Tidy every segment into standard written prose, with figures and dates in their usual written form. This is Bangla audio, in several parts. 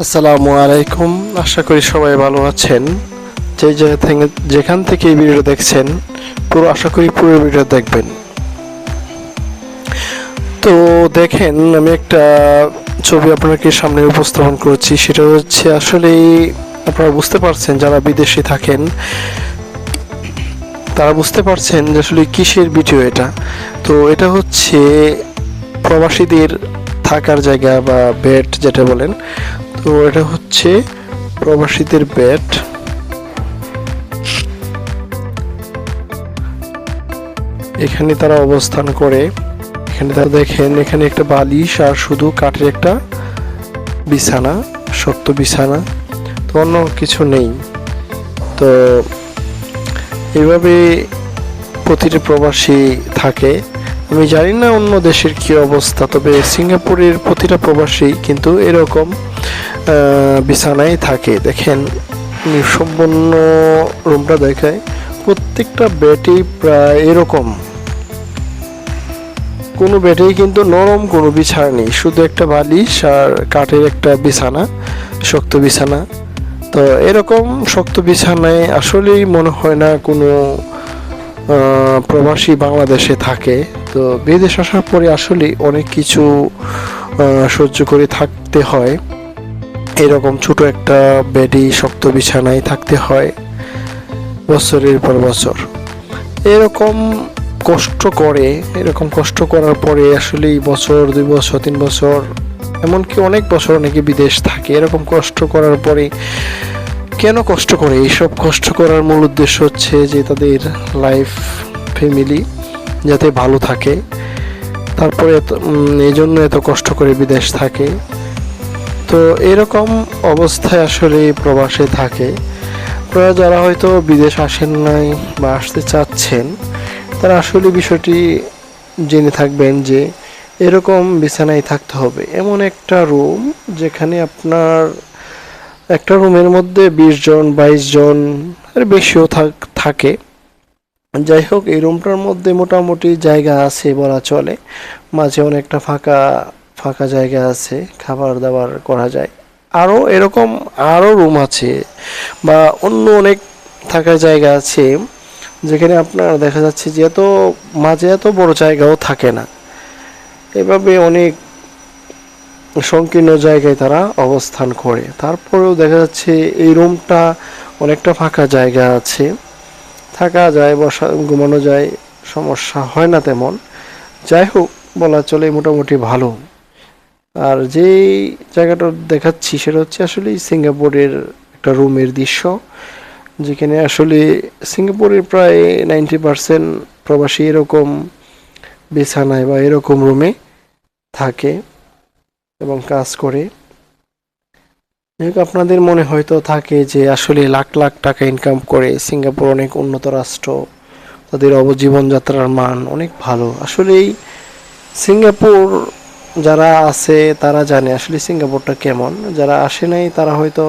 আসসালামু আলাইকুম। আশা করি সবাই ভালো আছেন। যেখান থেকে এই ভিডিও দেখছেন, আশা করি পুরো ভিডিও দেখবেন। তো দেখেন, আমি একটা ছবি আপনাকে সামনে উপস্থাপন করছি। সেটা হচ্ছে আসলে আপনারা বুঝতে পারছেন, যারা বিদেশে থাকেন তারা বুঝতে পারছেন যে আসলে কিসের ভিডিও এটা। তো এটা হচ্ছে প্রবাসীদের থাকার জায়গা বা বেড যেটা বলেন। তো এটা হচ্ছে প্রবাসীদের বেড। এখানে তারা অবস্থান করে। এখানে তারা দেখেন, এখানে একটা বালিশ আর শুধু কাঠের একটা বিছানা, শক্ত বিছানা, তো অন্য কিছু নেই। তো এইভাবে প্রতিটি প্রবাসী থাকে। আমি জানি না অন্য দেশের কি অবস্থা, তবে সিঙ্গাপুরের প্রতিটা প্রবাসী কিন্তু এরকম বিছানায় থাকে। দেখেন, সম্পূর্ণ রুমটা দেখায়, প্রত্যেকটা বেডই প্রায় এরকম। কোনো বেডেই কিন্তু নরম কোনো বিছানা নেই, শুধু একটা বালিশ আর কাঠের একটা বিছানা, শক্ত বিছানা। তো এরকম শক্ত বিছানায় আসলেই মনে হয় না কোনো প্রবাসী বাংলাদেশে থাকে। তো বিদেশ আসার পরে আসলে অনেক কিছু সহ্য করে থাকতে হয়। এরকম ছোট একটা বেডি শক্ত বিছানায় থাকতে হয় বছরের পর বছর। এরকম এরকম কষ্ট করার পরে আসলেই বছর, 2 বছর, 3 বছর, এমনকি অনেক বছর অনেকে বিদেশ থাকে। এরকম কষ্ট করার পরে কেন কষ্ট করে? এইসব কষ্ট করার মূল উদ্দেশ্য হচ্ছে যে তাদের লাইফ, ফ্যামিলি যাতে ভালো থাকে। তারপরে এই জন্য এত কষ্ট করে বিদেশ থাকে। তো এরকম অবস্থায় আসলে প্রবাসে থাকে। আপনারা যারা হয়তো বিদেশ আসেন নাই বা আসতে চাচ্ছেন, তারা আসলে বিষয়টি জেনে থাকবেন যে এরকম বিছানায় থাকতে হবে। এমন একটা রুম যেখানে আপনার একটা রুমের মধ্যে 20 জন, 22 জন এর বেশিও থাকে। যাই হোক, এই রুমটার মধ্যে মোটামুটি জায়গা আছে বলা চলে। মাঝে অনেকটা ফাঁকা ফাঁকা জায়গা আছে, খাবার দাবার করা যায়। এরকম আরও রুম আছে বা অন্য অনেক থাকার জায়গা আছে, যেখানে আপনার দেখা যাচ্ছে যে মাঝে এত বড় জায়গাও থাকে না। এভাবে অনেক সংকীর্ণ জায়গায় তারা অবস্থান করে। তারপরেও দেখা যাচ্ছে এই রুমটা অনেকটা ফাঁকা জায়গা আছে, থাকা যায়, ঘুমানো যায়, সমস্যা হয় না তেমন। যাই হোক, বলা চলে মোটামুটি ভালো। আর যেই জায়গাটা দেখাচ্ছি সেটা হচ্ছে আসলে সিঙ্গাপুরের একটা রুমের দৃশ্য, যেখানে আসলে সিঙ্গাপুরের প্রায় 90% প্রবাসী এরকম বিছানায় বা এরকম রুমে থাকে এবং কাজ করে। আপনাদের মনে হয়তো থাকে যে আসলে লাখ লাখ টাকা ইনকাম করে সিঙ্গাপুর অনেক উন্নত রাষ্ট্র, তাদের জীবনযাত্রার মান অনেক ভালো। আসলেই সিঙ্গাপুর যারা আছে তারা জানে আসলে সিঙ্গাপুরটা কেমন। যারা আসে নাই তারা হয়তো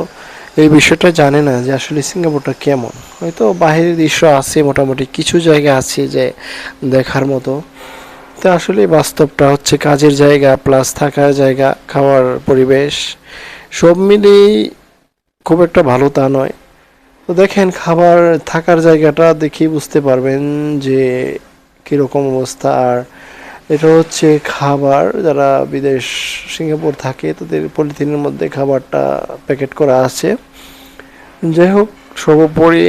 এই বিষয়টা জানে না যে আসলে সিঙ্গাপুরটা কেমন। হয়তো বাহিরের দৃশ্য আছে, মোটামুটি কিছু জায়গা আছে যে দেখার মতো। তো আসলে বাস্তবটা হচ্ছে কাজের জায়গা প্লাস থাকার জায়গা, খাওয়ার পরিবেশ সব মিলিয়েই খুব একটা ভালো তা নয়। তো দেখেন, থাকার জায়গাটা দেখেই বুঝতে পারবেন যে কীরকম অবস্থা। আর এটা হচ্ছে খাবার, যারা বিদেশ সিঙ্গাপুর থাকে তাদের পলিথিনের মধ্যে খাবারটা প্যাকেট করা আছে। যাই হোক, সর্বোপরি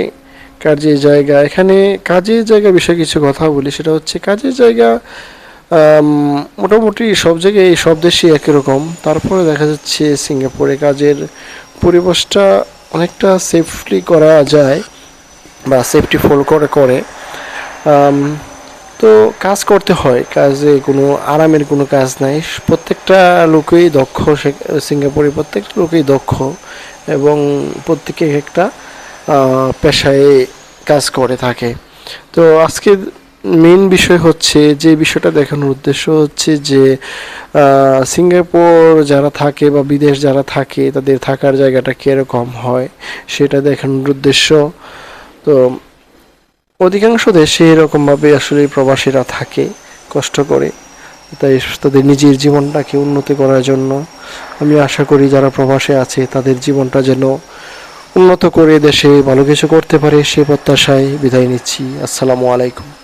কাজের জায়গা, এখানে কাজের জায়গা বিষয়ে কিছু কথা বলি। সেটা হচ্ছে কাজের জায়গা মোটামুটি সব জায়গায়, সব দেশেই একই রকম। তারপরে দেখা যাচ্ছে সিঙ্গাপুরে কাজের পরিবেশটা অনেকটা সেফলি করা যায় বা সেফটি ফলো করে। তো কাজ করতে হয়, কাজে কোনো আরামের কোনো কাজ নাই। প্রত্যেকটা লোকই দক্ষ, সিঙ্গাপুরে প্রত্যেকটা লোকই দক্ষ এবং প্রত্যেকে একটা পেশায় কাজ করে থাকে। তো আজকে মেইন বিষয় হচ্ছে, যে বিষয়টা দেখানোর উদ্দেশ্য হচ্ছে যে সিঙ্গাপুর যারা থাকে বা বিদেশ যারা থাকে তাদের থাকার জায়গাটা কীরকম হয় সেটা দেখানোর উদ্দেশ্য। তো অধিকাংশ দেশে এরকমভাবে আসলে প্রবাসীরা থাকে কষ্ট করে, তাই তাদের নিজের জীবনটাকে উন্নতি করার জন্য আমি আশা করি যারা প্রবাসে আছে তাদের জীবনটা যেন উন্নত করে দেশে ভালো কিছু করতে পারে, সে প্রত্যাশায় বিদায় নিচ্ছি। আসসালামু আলাইকুম।